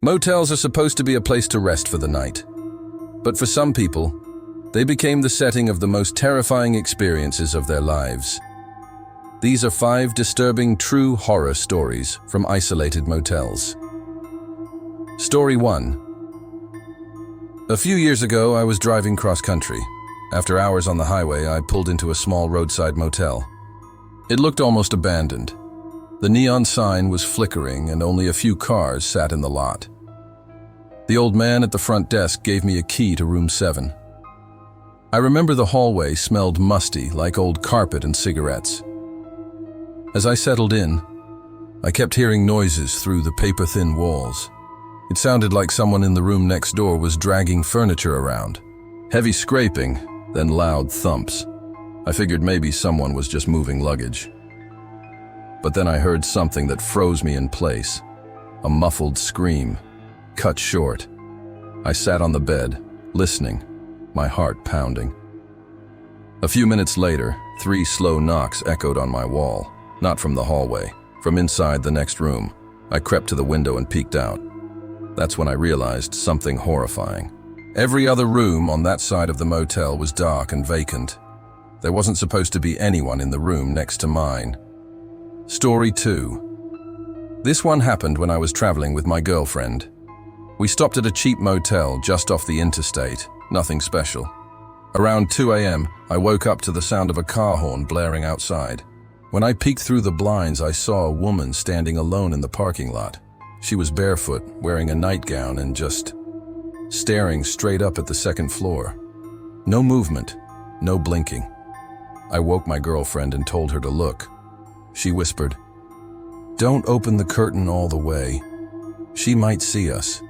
Motels are supposed to be a place to rest for the night. But for some people, they became the setting of the most terrifying experiences of their lives. These are 5 disturbing true horror stories from isolated motels. Story 1. A few years ago, I was driving cross-country. After hours on the highway, I pulled into a small roadside motel. It looked almost abandoned. The neon sign was flickering and only a few cars sat in the lot. The old man at the front desk gave me a key to room 7. I remember the hallway smelled musty, like old carpet and cigarettes. As I settled in, I kept hearing noises through the paper-thin walls. It sounded like someone in the room next door was dragging furniture around. Heavy scraping, then loud thumps. I figured maybe someone was just moving luggage. But then I heard something that froze me in place. A muffled scream, cut short. I sat on the bed, listening, my heart pounding. A few minutes later, 3 slow knocks echoed on my wall, not from the hallway, from inside the next room. I crept to the window and peeked out. That's when I realized something horrifying. Every other room on that side of the motel was dark and vacant. There wasn't supposed to be anyone in the room next to mine. Story 2. This one happened when I was traveling with my girlfriend. We stopped at a cheap motel just off the interstate, nothing special. Around 2 a.m., I woke up to the sound of a car horn blaring outside. When I peeked through the blinds, I saw a woman standing alone in the parking lot. She was barefoot, wearing a nightgown and just staring straight up at the second floor. No movement, no blinking. I woke my girlfriend and told her to look. She whispered, "Don't open the curtain all the way. She might see us."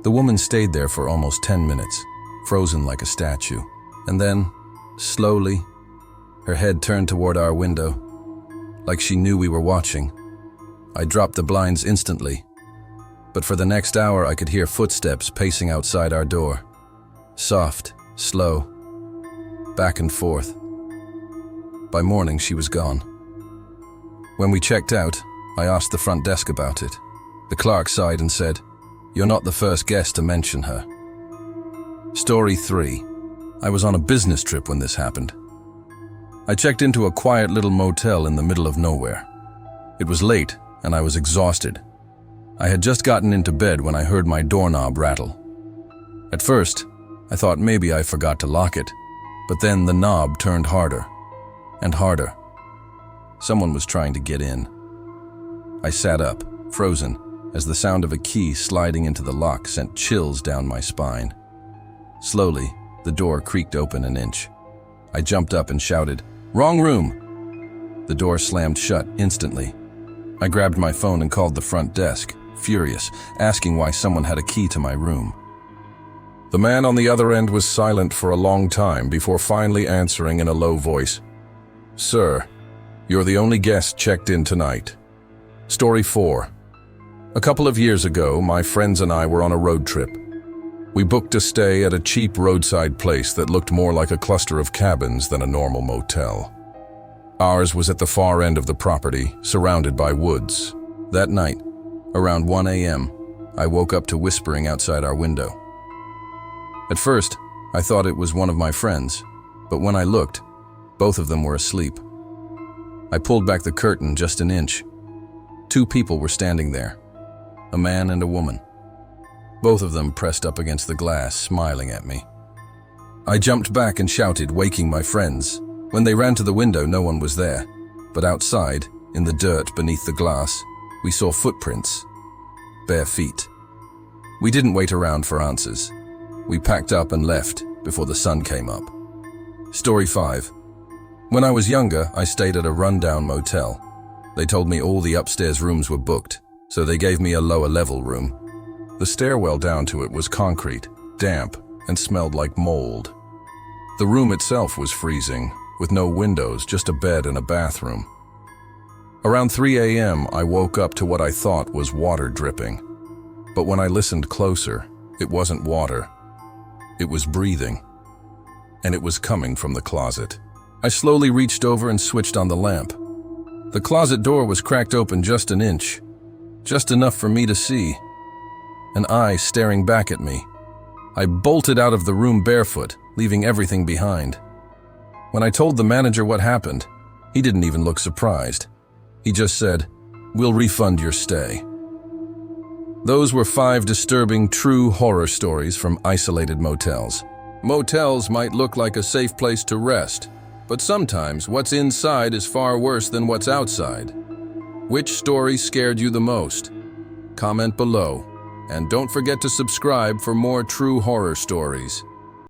The woman stayed there for almost 10 minutes, frozen like a statue. And then, slowly, her head turned toward our window, like she knew we were watching. I dropped the blinds instantly, but for the next hour I could hear footsteps pacing outside our door. Soft, slow, back and forth. By morning, she was gone. When we checked out, I asked the front desk about it. The clerk sighed and said, "You're not the first guest to mention her." Story 3. I was on a business trip when this happened. I checked into a quiet little motel in the middle of nowhere. It was late, and I was exhausted. I had just gotten into bed when I heard my doorknob rattle. At first, I thought maybe I forgot to lock it, but then the knob turned harder and harder. Someone was trying to get in. I sat up, frozen, as the sound of a key sliding into the lock sent chills down my spine. Slowly, the door creaked open an inch. I jumped up and shouted, "Wrong room!" The door slammed shut instantly. I grabbed my phone and called the front desk, furious, asking why someone had a key to my room. The man on the other end was silent for a long time before finally answering in a low voice, "Sir, you're the only guest checked in tonight." Story 4. A couple of years ago, my friends and I were on a road trip. We booked a stay at a cheap roadside place that looked more like a cluster of cabins than a normal motel. Ours was at the far end of the property, surrounded by woods. That night, around 1 a.m., I woke up to whispering outside our window. At first, I thought it was one of my friends, but when I looked, both of them were asleep. I pulled back the curtain just an inch. 2 people were standing there, a man and a woman. Both of them pressed up against the glass, smiling at me. I jumped back and shouted, waking my friends. When they ran to the window, no one was there, but outside, in the dirt beneath the glass, we saw footprints, bare feet. We didn't wait around for answers. We packed up and left before the sun came up. Story 5. When I was younger, I stayed at a rundown motel. They told me all the upstairs rooms were booked, so they gave me a lower level room. The stairwell down to it was concrete, damp, and smelled like mold. The room itself was freezing, with no windows, just a bed and a bathroom. Around 3 a.m., I woke up to what I thought was water dripping. But when I listened closer, it wasn't water. It was breathing. And it was coming from the closet. I slowly reached over and switched on the lamp. The closet door was cracked open just an inch, just enough for me to see. an eye staring back at me. I bolted out of the room barefoot, leaving everything behind. When I told the manager what happened, he didn't even look surprised. He just said, "We'll refund your stay." Those were 5 disturbing true horror stories from isolated motels. Motels might look like a safe place to rest, but sometimes what's inside is far worse than what's outside. Which story scared you the most? Comment below, and don't forget to subscribe for more true horror stories.